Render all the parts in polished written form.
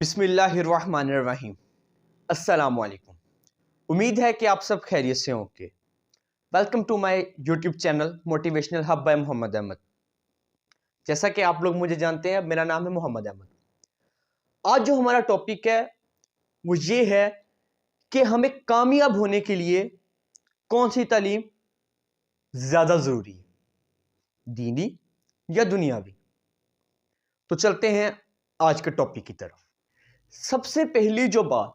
बिस्मिल्लाहिर्रहमानिर्रहीम। अस्सलाम वालेकुम। उम्मीद है कि आप सब खैरियत से होंगे। Welcome to my YouTube channel motivational hub by Mohammad Ahmad. जैसा कि आप लोग मुझे जानते हैं, मेरा नाम है मोहम्मद अहमद। आज जो हमारा टॉपिक है वो ये है कि हमें कामयाब होने के लिए कौन सी तालीम ज़्यादा ज़रूरी है, दीनी या दुनियावी। तो चलते हैं आज के टॉपिक की तरफ। सबसे पहली जो बात,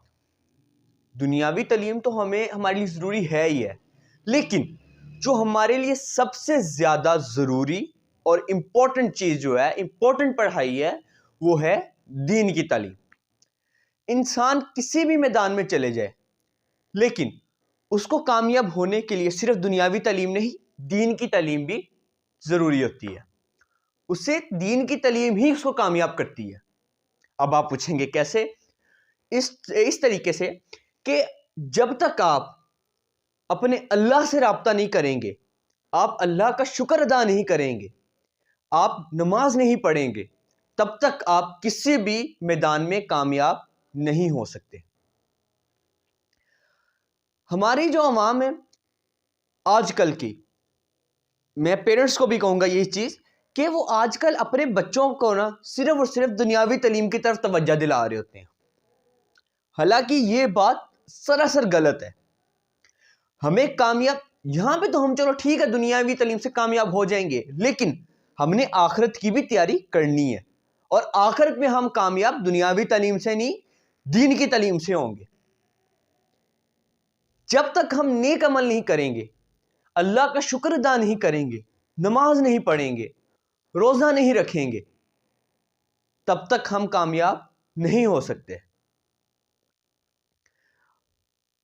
दुनियावी तालीम तो हमारे लिए ज़रूरी है ही है, लेकिन जो हमारे लिए सबसे ज़्यादा ज़रूरी और इम्पोर्टेंट चीज़ जो है, इम्पोर्टेंट पढ़ाई है, वो है दीन की तालीम। इंसान किसी भी मैदान में चले जाए, लेकिन उसको कामयाब होने के लिए सिर्फ दुनियावी तालीम नहीं, दीन की तालीम भी ज़रूरी होती है। उसे दीन की तालीम ही उसको कामयाब करती है। अब आप पूछेंगे कैसे? इस तरीके से कि जब तक आप अपने अल्लाह से राब्ता नहीं करेंगे, आप अल्लाह का शुक्र अदा नहीं करेंगे, आप नमाज नहीं पढ़ेंगे, तब तक आप किसी भी मैदान में कामयाब नहीं हो सकते। हमारी जो अवाम है आजकल की, मैं पेरेंट्स को भी कहूँगा यही चीज़ कि वो आजकल अपने बच्चों को ना सिर्फ और सिर्फ दुनियावी तालीम की तरफ तवज्जो दिला रहे होते हैं। हालांकि ये बात सरासर गलत है। हमें कामयाब, यहां पे तो हम चलो ठीक है दुनियावी तालीम से कामयाब हो जाएंगे, लेकिन हमने आखिरत की भी तैयारी करनी है, और आखिरत में हम कामयाब दुनियावी तालीम से नहीं, दीन की तालीम से होंगे। जब तक हम नेक अमल नहीं करेंगे, अल्लाह का शुक्र अदा नहीं करेंगे, नमाज नहीं पढ़ेंगे, रोजा नहीं रखेंगे, तब तक हम कामयाब नहीं हो सकते।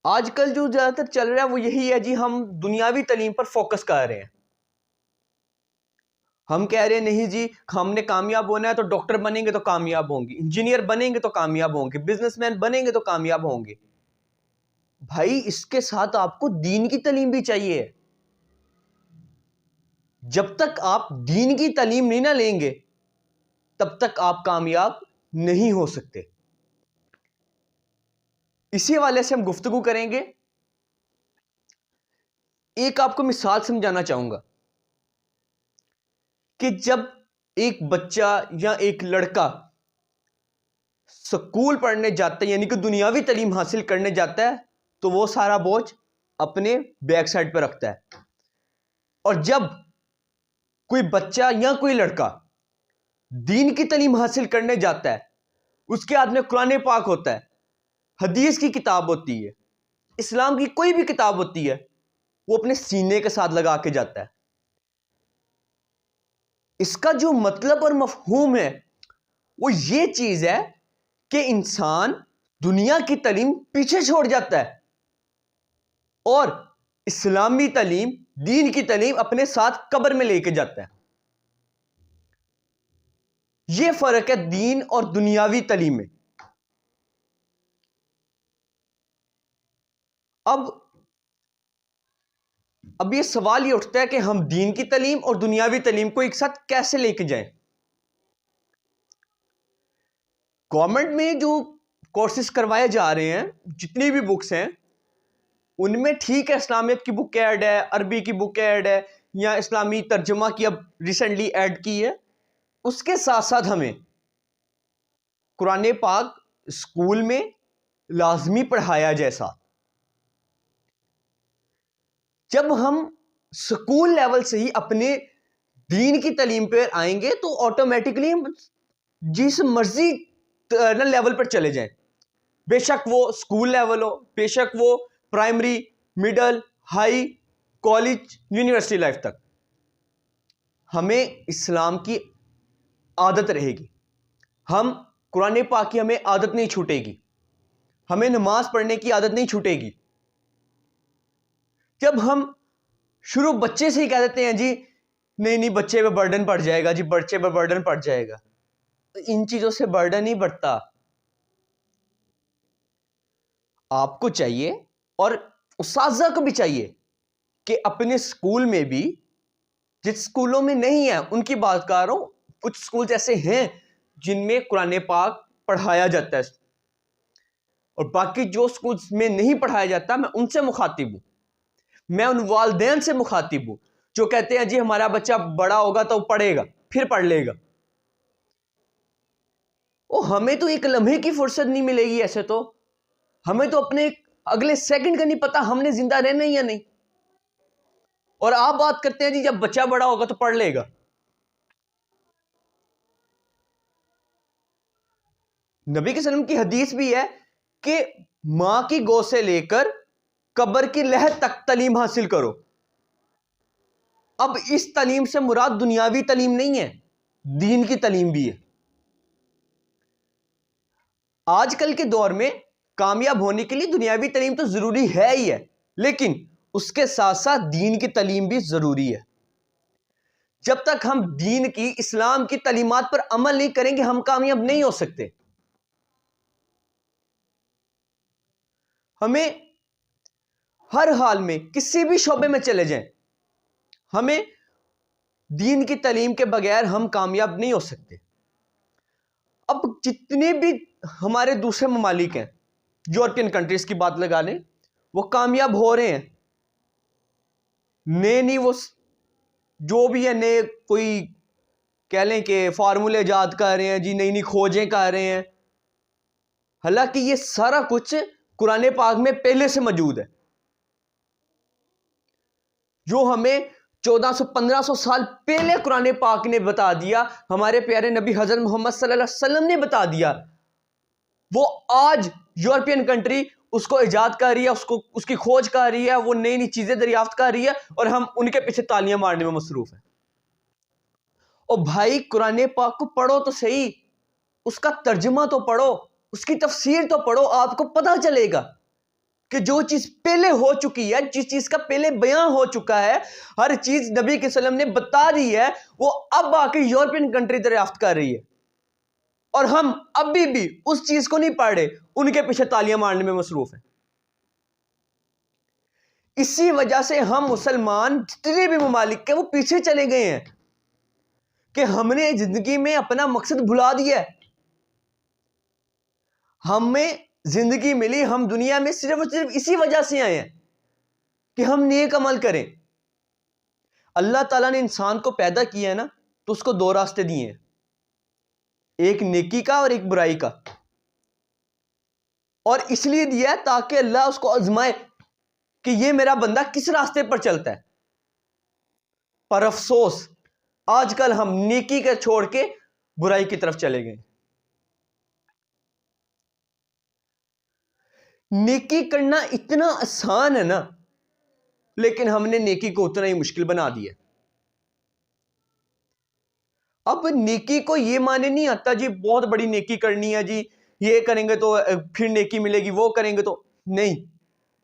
आजकल जो ज्यादातर चल रहा है वो यही है जी, हम दुनियावी तालीम पर फोकस कर रहे हैं। हम कह रहे हैं नहीं जी, हमने कामयाब होना है तो डॉक्टर बनेंगे तो कामयाब होंगे, इंजीनियर बनेंगे तो कामयाब होंगे, बिजनेसमैन बनेंगे तो कामयाब होंगे। भाई, इसके साथ आपको दीन की तालीम भी चाहिए। जब तक आप दीन की तालीम नहीं ना लेंगे, तब तक आप कामयाब नहीं हो सकते। इसी वाले से हम गुफ्तगू करेंगे। एक आपको मिसाल समझाना चाहूंगा कि जब एक बच्चा या एक लड़का स्कूल पढ़ने जाता है, यानी कि दुनियावी तालीम हासिल करने जाता है, तो वो सारा बोझ अपने बैक साइड पर रखता है। और जब कोई बच्चा या कोई लड़का दीन की तालीम हासिल करने जाता है, उसके हाथ में कुरान पाक होता है, हदीस की किताब होती है, इस्लाम की कोई भी किताब होती है, वो अपने सीने के साथ लगा के जाता है। इसका जो मतलब और मफहूम है वो ये चीज है कि इंसान दुनिया की तालीम पीछे छोड़ जाता है और इस्लामी तालीम, दीन की तालीम अपने साथ कब्र में लेके जाता है। यह फर्क है दीन और दुनियावी तालीम में। अब यह सवाल ये उठता है कि हम दीन की तालीम और दुनियावी तालीम को एक साथ कैसे लेके जाएं। गवर्नमेंट में जो कोर्सेज करवाए जा रहे हैं, जितनी भी बुक्स हैं, उनमें ठीक है इस्लामियत की बुक ऐड है, अरबी की बुक ऐड है, या इस्लामी तर्जुमा की अब रिसेंटली ऐड की है। उसके साथ साथ हमें कुरान पाक स्कूल में लाजमी पढ़ाया जैसा। जब हम स्कूल लेवल से ही अपने दीन की तालीम पर आएंगे तो ऑटोमेटिकली हम जिस मर्जी लेवल पर चले जाएं, बेशक वो स्कूल लेवल हो, बेशक वो primary, middle, high, college, university life तक, हमें इस्लाम की आदत रहेगी। हम कुरान पाक की हमें आदत नहीं छूटेगी, हमें नमाज पढ़ने की आदत नहीं छूटेगी। जब हम शुरू बच्चे से ही कह देते हैं जी नहीं नहीं बच्चे पे बर्डन पड़ जाएगा, जी बच्चे पे बर्डन पड़ जाएगा, तो इन चीजों से बर्डन नहीं बढ़ता। आपको चाहिए और उस्ताज़ा को भी चाहिए कि अपने स्कूल में भी, जिस स्कूलों में नहीं है उनकी बात कर रहा हूं, कुछ स्कूल ऐसे हैं जिनमें कुरान पाक पढ़ाया जाता है, और बाकी जो स्कूल्स में नहीं पढ़ाया जाता, मैं उनसे मुखातिब हूं। मैं उन वालिदैन से मुखातिब हूं जो कहते हैं जी हमारा बच्चा बड़ा होगा तो पढ़ेगा, फिर पढ़ लेगा। ओ, हमें तो एक लम्हे की फुर्सत नहीं मिलेगी। ऐसे तो हमें तो अपने अगले सेकंड का नहीं पता हमने जिंदा रहना या नहीं। और आप बात करते हैं जी जब बच्चा बड़ा होगा तो पढ़ लेगा। नबी के सल्लम की हदीस भी है कि मां की गोद से लेकर कब्र की लहर तक तालीम हासिल करो। अब इस तालीम से मुराद दुनियावी तालीम नहीं है, दीन की तालीम भी है। आजकल के दौर में कामयाब होने के लिए दुनियावी तालीम तो जरूरी है ही है, लेकिन उसके साथ साथ दीन की तालीम भी जरूरी है। जब तक हम दीन की, इस्लाम की तालीमात पर अमल नहीं करेंगे, हम कामयाब नहीं हो सकते। हमें हर हाल में किसी भी शोबे में चले जाएं, हमें दीन की तालीम के बगैर हम कामयाब नहीं हो सकते। अब जितने भी हमारे दूसरे ममालिक हैं, यूरोपियन कंट्रीज की बात लगा लें, वो कामयाब हो रहे हैं। नए नहीं, वो जो भी है नए, कोई कह लें कि फार्मूले ईजाद कर रहे हैं जी, नई नई खोजें कर रहे हैं। हालांकि ये सारा कुछ कुरान पाक में पहले से मौजूद है, जो हमें 1400-1500 साल पहले कुरान पाक ने बता दिया, हमारे प्यारे नबी हजरत मोहम्मद सल्लल्लाहु अलैहि वसल्लम ने बता दिया। वो आज यूरोपियन कंट्री उसको इजाद कर रही है, उसको उसकी खोज कर रही है, वो नई नई चीजें दरियाफ्त कर रही है, और हम उनके पीछे तालियां मारने में मसरूफ हैं। और भाई कुरान पाक को पढ़ो तो सही, उसका तर्जुमा तो पढ़ो, उसकी तफसीर तो पढ़ो, आपको पता चलेगा कि जो चीज पहले हो चुकी है, जिस चीज का पहले बयान हो चुका है, हर चीज नबी के सल्लम ने बता दी है, वो अब आके यूरोपियन कंट्री दरियाफ्त कर रही है, और हम अभी भी उस चीज को नहीं पढ़ रहे, उनके पीछे तालियां मारने में मसरूफ हैं। इसी वजह से हम मुसलमान जितने भी ममालिक के वो पीछे चले गए हैं कि हमने जिंदगी में अपना मकसद भुला दिया है। हमें जिंदगी मिली, हम दुनिया में सिर्फ और सिर्फ इसी वजह से आए हैं कि हम नेक अमल करें। अल्लाह ताला ने इंसान को पैदा किया है ना, तो उसको दो रास्ते दिए हैं, एक नेकी का और एक बुराई का। और इसलिए दिया है ताकि अल्लाह उसको आजमाए कि ये मेरा बंदा किस रास्ते पर चलता है। पर अफसोस आजकल हम नेकी का छोड़ के बुराई की तरफ चले गए। नेकी करना इतना आसान है ना, लेकिन हमने नेकी को उतना ही मुश्किल बना दिया। अब नेकी को ये माने नहीं आता जी बहुत बड़ी नेकी करनी है जी, ये करेंगे तो फिर नेकी मिलेगी, वो करेंगे तो नहीं।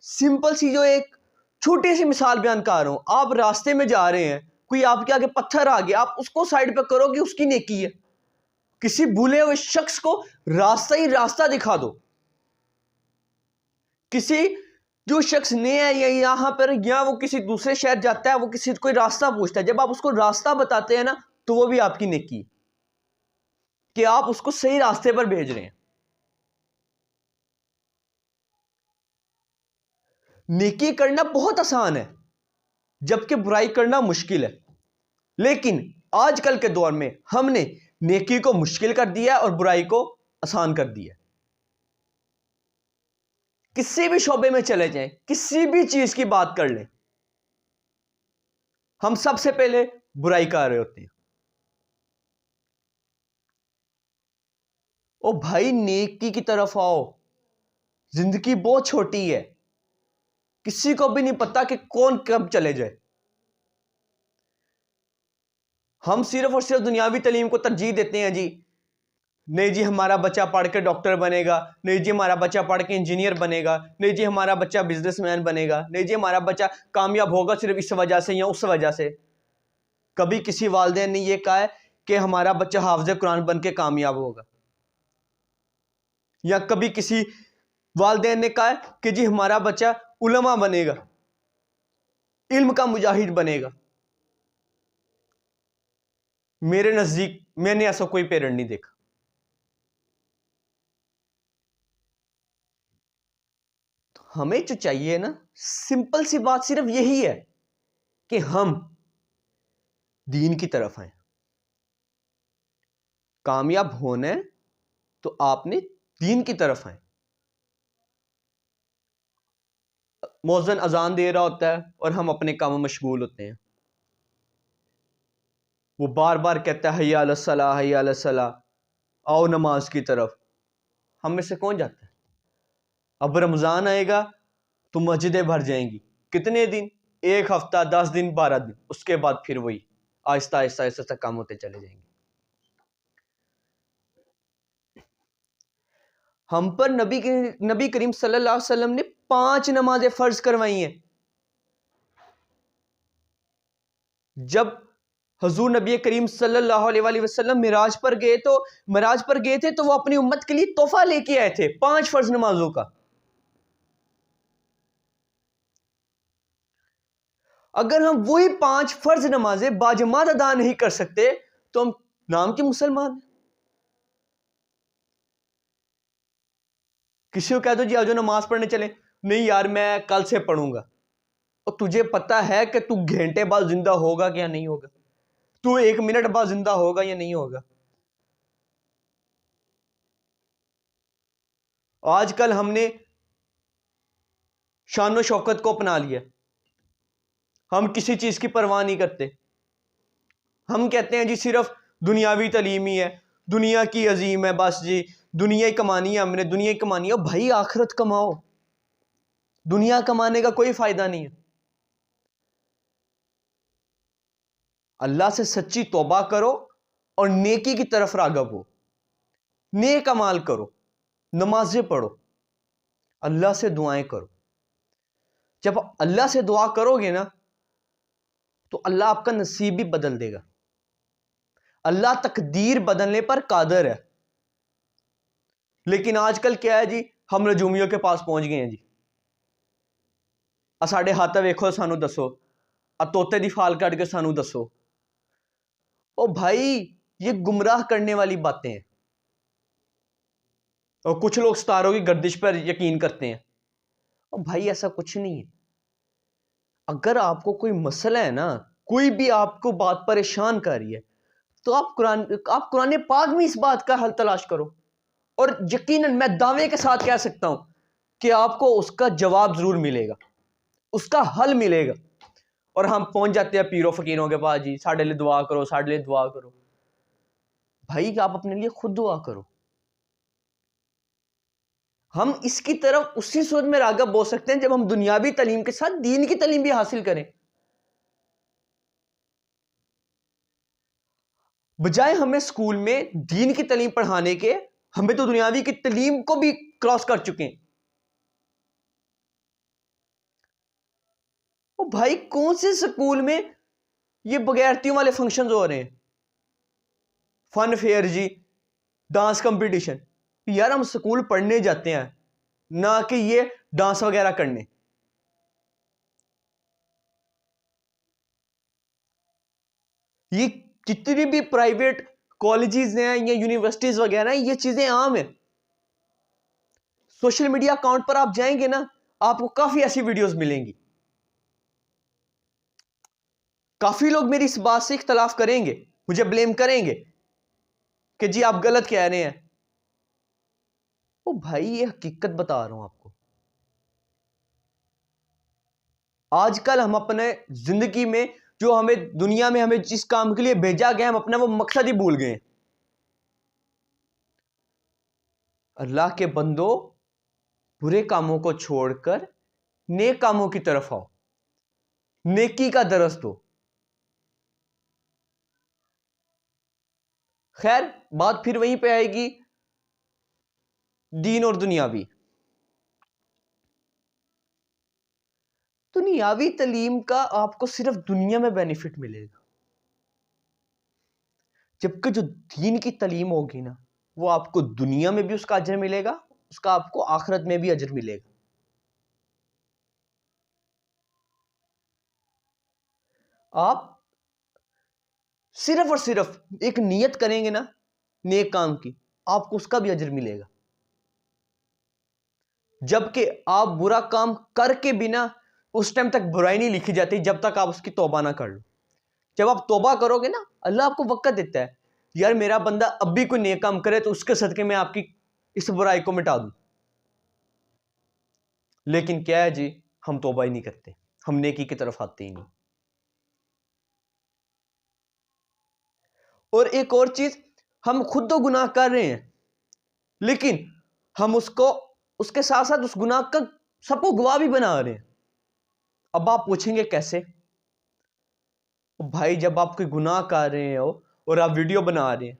सिंपल सी जो एक छोटी सी मिसाल बयान कर रहा हूं, आप रास्ते में जा रहे हैं, कोई आपके आगे पत्थर आ गया, आप उसको साइड पे करोगे, उसकी नेकी है। किसी भूले हुए शख्स को रास्ता ही रास्ता दिखा दो। किसी जो शख्स नया है या यहाँ पर, या वो किसी दूसरे शहर जाता है, वो किसी कोई रास्ता पूछता है, जब आप उसको रास्ता बताते हैं ना, तो वो भी आपकी नेकी है कि आप उसको सही रास्ते पर भेज रहे हैं। नेकी करना बहुत आसान है, जबकि बुराई करना मुश्किल है। लेकिन आजकल के दौर में हमने नेकी को मुश्किल कर दिया और बुराई को आसान कर दिया। किसी भी शोबे में चले जाएं, किसी भी चीज की बात कर लें, हम सबसे पहले बुराई कर रहे होते हैं। ओ भाई, नेकी की तरफ आओ, जिंदगी बहुत छोटी है, किसी को भी नहीं पता कि कौन कब चले जाए। हम सिर्फ और सिर्फ दुनियावी तालीम को तरजीह देते हैं जी, नहीं जी हमारा बच्चा पढ़ के डॉक्टर बनेगा, नहीं जी हमारा बच्चा पढ़ के इंजीनियर बनेगा, नहीं जी हमारा बच्चा बिजनेसमैन बनेगा, नहीं जी हमारा बच्चा कामयाब होगा सिर्फ इस वजह से या उस वजह से। कभी किसी वालिदैन ने यह कहा है कि हमारा बच्चा हाफिज़ कुरान बन के कामयाब होगा, या कभी किसी वालिदैन ने कहा है कि जी हमारा बच्चा उलमा बनेगा, इल्म का मुजाहिद बनेगा। मेरे नजदीक मैंने ऐसा कोई पेरेंट नहीं देखा। हमें जो चाहिए ना, सिंपल सी बात सिर्फ यही है कि हम दीन की तरफ आए। कामयाब होना है तो आपने दीन की तरफ आए। मौज़िन अजान दे रहा होता है और हम अपने काम में मशगूल होते हैं। वो बार बार कहता है हय्या अलस सलाह, हय्या अलस सलाह, आओ नमाज की तरफ। हम में से कौन जाता है? अब रमज़ान आएगा तो मस्जिदें भर जाएंगी। कितने दिन? 1 हफ्ता, 10 दिन, 12 दिन। उसके बाद फिर वही आहिस्ता आहिस्ता आहिस्ता काम होते चले जाएंगे। हम पर नबी करीम सल्लल्लाहु अलैहि वसल्लम ने 5 नमाजें फर्ज करवाई हैं। जब हुजूर नबी करीम सल्लल्लाहु अलैहि वसल्लम मिराज पर गए थे तो वो अपनी उम्मत के लिए तोहफा लेके आए थे 5 फर्ज नमाजों का। अगर हम वही 5 फर्ज नमाजें बाजमात अदा नहीं कर सकते तो हम नाम के मुसलमान। किसी को कह दो जी आज नमाज पढ़ने चले, नहीं यार मैं कल से पढ़ूंगा। और तुझे पता है कि तू घंटे बाद जिंदा होगा क्या नहीं होगा? तू 1 मिनट बाद जिंदा होगा या नहीं होगा? आजकल हमने शान शौकत को अपना लिया। हम किसी चीज की परवाह नहीं करते। हम कहते हैं जी सिर्फ दुनियावी तालीम ही है, दुनिया की अजीम है, बस जी दुनिया ही कमानी है, हमने दुनिया ही कमानी है। भाई आखिरत कमाओ, दुनिया कमाने का कोई फायदा नहीं है। अल्लाह से सच्ची तौबा करो और नेकी की तरफ राग़िब हो। नेक अमाल करो, नमाजें पढ़ो, अल्लाह से दुआएं करो। जब अल्लाह से दुआ करोगे ना तो अल्लाह आपका नसीब भी बदल देगा। अल्लाह तकदीर बदलने पर कादिर है। लेकिन आजकल क्या है जी, हम नजूमियों के पास पहुंच गए हैं जी। साढ़े हाथ वेखो सानू दसो, तोते दी फाल कट के सानू दसो। ओ भाई ये गुमराह करने वाली बातें हैं। और कुछ लोग सितारों की गर्दिश पर यकीन करते हैं। और भाई ऐसा कुछ नहीं है। अगर आपको कोई मसला है ना, कोई भी आपको बात परेशान कर रही है, तो आप कुरान पाक में इस बात का हल तलाश करो। और यकीनन मैं दावे के साथ कह सकता हूं कि आपको उसका जवाब जरूर मिलेगा, उसका हल मिलेगा। और हम पहुंच जाते हैं पीरों फकीरों के पास, जी साढ़े लिए दुआ करो, साढ़े लिए दुआ करो। भाई आप अपने लिए खुद दुआ करो। हम इसकी तरफ उसी सूरत में राग़िब हो सकते हैं जब हम दुनियावी तालीम के साथ दीन की तालीम भी हासिल करें। बजाय हमें स्कूल में दीन की तालीम पढ़ाने के, हमें तो दुनियावी की तालीम को भी क्रॉस कर चुके हैं। ओ भाई कौन से स्कूल में ये बगैरतियों वाले फंक्शंस हो रहे हैं? फन फेयर जी, डांस कंपटीशन। यार हम स्कूल पढ़ने जाते हैं ना कि ये डांस वगैरह करने। ये जितनी भी प्राइवेट कॉलेजेस हैं या यूनिवर्सिटीज वगैरह हैं, ये चीजें आम है। सोशल मीडिया अकाउंट पर आप जाएंगे ना, आपको काफी ऐसी वीडियोस मिलेंगी। काफी लोग मेरी इस बात से इख्तलाफ करेंगे, मुझे ब्लेम करेंगे कि जी आप गलत कह रहे हैं। ओ भाई ये हकीकत बता रहा हूं आपको। आजकल हम अपने जिंदगी में जो हमें दुनिया में हमें जिस काम के लिए भेजा गया, हम अपना वो मकसद ही भूल गए। अल्लाह के बंदो, बुरे कामों को छोड़कर नेक कामों की तरफ आओ, नेकी का दरस दो। खैर बात फिर वहीं पे आएगी, दीन और दुनियावी। दुनियावी तालीम का आपको सिर्फ दुनिया में बेनिफिट मिलेगा, जबकि जो दीन की तालीम होगी ना, वो आपको दुनिया में भी उसका अजर मिलेगा, उसका आपको आखिरत में भी अजर मिलेगा। आप सिर्फ और सिर्फ एक नियत करेंगे ना नेक काम की, आपको उसका भी अजर मिलेगा। जबकि आप बुरा काम करके बिना उस टाइम तक बुराई नहीं लिखी जाती जब तक आप उसकी तौबा ना कर लो। जब आप तौबा करोगे ना, अल्लाह आपको वक्त देता है, यार मेरा बंदा अब भी कोई नेक काम करे तो उसके सदके में आपकी इस बुराई को मिटा दूं। लेकिन क्या है जी, हम तौबा ही नहीं करते, हम नेकी की तरफ आते ही नहीं। और एक और चीज, हम खुद तो गुनाह कर रहे हैं, लेकिन हम उसको उसके साथ साथ उस गुनाह का सबको गवाह भी बना रहे हैं। अब आप पूछेंगे कैसे? भाई जब आप कोई गुनाह कर रहे हो और आप वीडियो बना रहे हैं,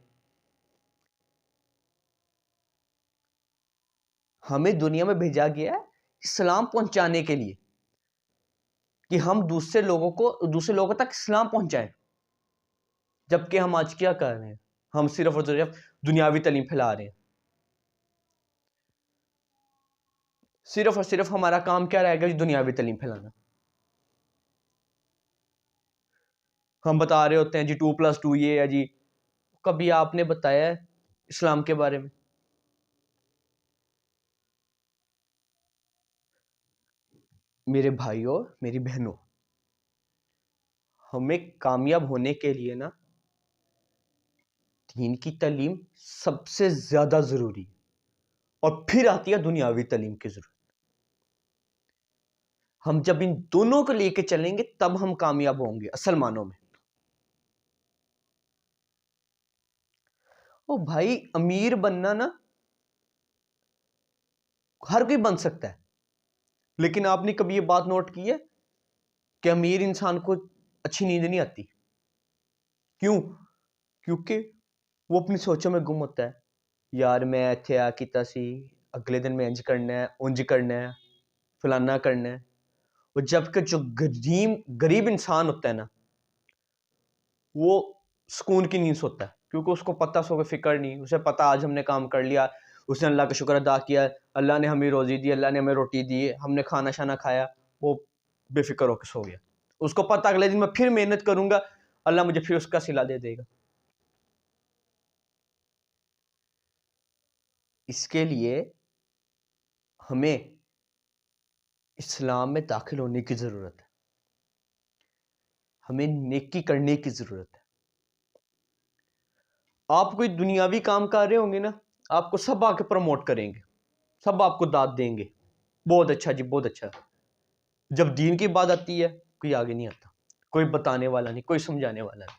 हमें दुनिया में भेजा गया है इस्लाम पहुंचाने के लिए, कि हम दूसरे लोगों तक इस्लाम पहुंचाएं। जबकि हम आज क्या कर रहे हैं? हम सिर्फ और सिर्फ दुनियावी तालीम फैला रहे हैं। सिर्फ और सिर्फ हमारा काम क्या रहेगा? दुनियावी तालीम फैलाना। हम बता रहे होते हैं जी 2+2 ये है जी, कभी आपने बताया है इस्लाम के बारे में? मेरे भाइयों, मेरी बहनों, हमें कामयाब होने के लिए ना दीन की तालीम सबसे ज्यादा जरूरी, और फिर आती है दुनियावी तालीम की जरूरत। हम जब इन दोनों को लेके चलेंगे तब हम कामयाब होंगे असल मानों में। ओ भाई, अमीर बनना ना हर कोई बन सकता है, लेकिन आपने कभी ये बात नोट की है कि अमीर इंसान को अच्छी नींद नहीं आती? क्यों? क्योंकि वो अपनी सोचों में गुम होता है। यार मैं इत्थे आ कीता सी, अगले दिन में इंज करना है, उंज करना है, फलाना करना है। और जबकि जो गरीब इंसान होता है ना, वो सुकून की नींद सोता है, क्योंकि उसको पता, सो फिक्र नहीं, उसे पता आज हमने काम कर लिया, उसने अल्लाह का शुक्र अदा किया, अल्लाह ने हमें रोजी दी, अल्लाह ने हमें रोटी दी, हमने खाना शाना खाया, वो बेफिक्र होकर सो गया। उसको पता अगले दिन मैं फिर मेहनत करूंगा, अल्लाह मुझे फिर उसका सिला दे देगा। इसके लिए हमें इस्लाम में दाखिल होने की जरूरत है, हमें नेकी करने की जरूरत है। आप कोई दुनियावी काम कर रहे होंगे ना, आपको सब आके प्रमोट करेंगे, सब आपको दाद देंगे, बहुत अच्छा जी, बहुत अच्छा। जब दीन की बात आती है कोई आगे नहीं आता, कोई बताने वाला नहीं, कोई समझाने वाला नहीं।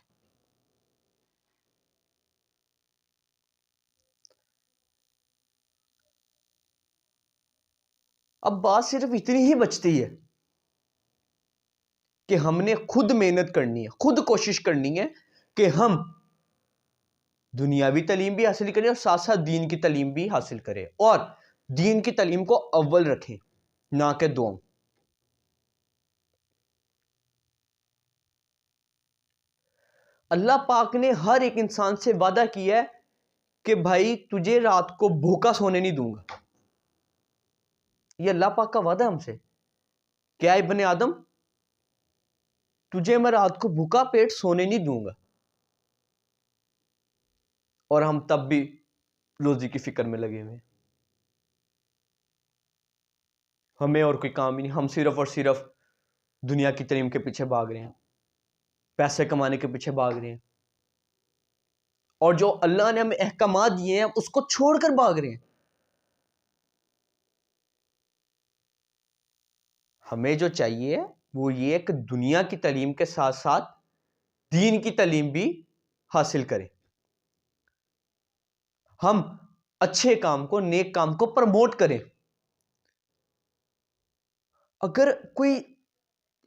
अब बात सिर्फ इतनी ही बचती है कि हमने खुद मेहनत करनी है, खुद कोशिश करनी है कि हम दुनियावी तालीम भी हासिल करें और साथ साथ दीन की तालीम भी हासिल करें, और दीन की तालीम को अव्वल रखें, ना कि दुआओं। अल्लाह पाक ने हर एक इंसान से वादा किया है कि भाई तुझे रात को भूखा सोने नहीं दूंगा। ये अल्लाह पाक का वादा हमसे। क्या इब्ने आदम, तुझे मैं रात को भूखा पेट सोने नहीं दूंगा। और हम तब भी रोजी की फिक्र में लगे हुए हैं। हमें और कोई काम ही नहीं, हम सिर्फ और सिर्फ दुनिया की तालीम के पीछे भाग रहे हैं, पैसे कमाने के पीछे भाग रहे हैं, और जो अल्लाह ने हमें अहकामात दिए हैं उसको छोड़कर भाग रहे हैं। हमें जो चाहिए वो ये कि दुनिया की तालीम के साथ साथ दीन की तालीम भी हासिल करें। हम अच्छे काम को, नेक काम को प्रमोट करें। अगर कोई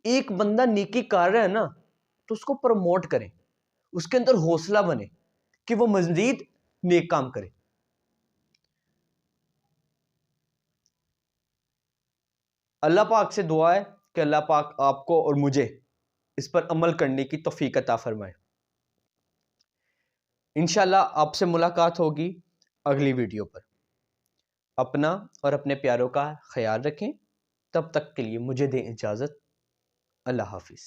एक बंदा नेकी कर रहा है ना, तो उसको प्रमोट करें, उसके अंदर हौसला बने कि वो मजीद नेक काम करे। अल्लाह पाक से दुआ है कि अल्लाह पाक आपको और मुझे इस पर अमल करने की तौफीक अता फरमाए। इंशाल्लाह आपसे मुलाकात होगी अगली वीडियो पर। अपना और अपने प्यारों का ख्याल रखें। तब तक के लिए मुझे दें इजाज़त। अल्लाह हाफिज़।